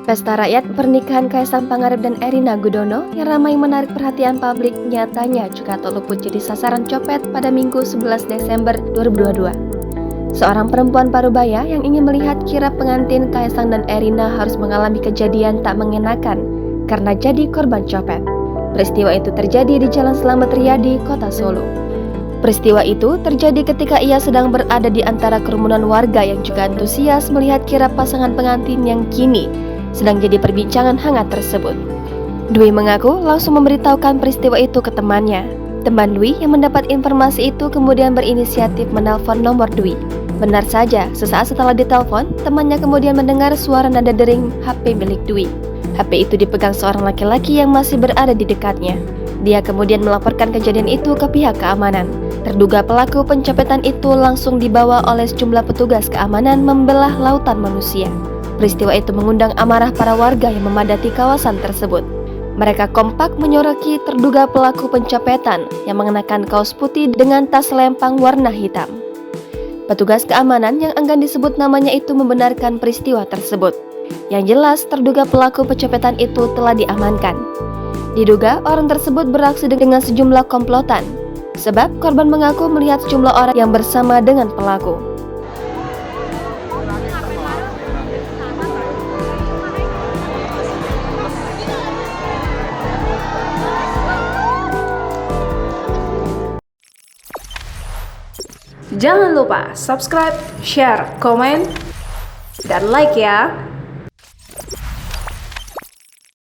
Pesta rakyat pernikahan Kaisang Pangarep dan Erina Gudono yang ramai menarik perhatian publik nyatanya juga tak luput jadi sasaran copet pada Minggu 11 Desember 2022. Seorang perempuan parubaya yang ingin melihat kirap pengantin Kaisang dan Erina harus mengalami kejadian tak mengenakan karena jadi korban copet. Peristiwa itu terjadi di Jalan Slamet Riyadi, Kota Solo. Peristiwa itu terjadi ketika ia sedang berada di antara kerumunan warga yang juga antusias melihat kirap pasangan pengantin yang kini sedang jadi perbincangan hangat tersebut. Dwi mengaku langsung memberitahukan peristiwa itu ke temannya. Teman Dwi yang mendapat informasi itu kemudian berinisiatif menelpon nomor Dwi. Benar saja, sesaat setelah ditelepon, temannya kemudian mendengar suara nada dering HP milik Dwi. HP itu dipegang seorang laki-laki yang masih berada di dekatnya. Dia kemudian melaporkan kejadian itu ke pihak keamanan. Terduga pelaku pencopetan itu langsung dibawa oleh sejumlah petugas keamanan membelah lautan manusia. Peristiwa itu mengundang amarah para warga yang memadati kawasan tersebut. Mereka kompak menyoraki terduga pelaku pencopetan yang mengenakan kaos putih dengan tas lempang warna hitam. Petugas keamanan yang enggan disebut namanya itu membenarkan peristiwa tersebut. Yang jelas, terduga pelaku pencopetan itu telah diamankan. Diduga orang tersebut beraksi dengan sejumlah komplotan, sebab korban mengaku melihat sejumlah orang yang bersama dengan pelaku. Jangan lupa subscribe, share, komen, dan like ya.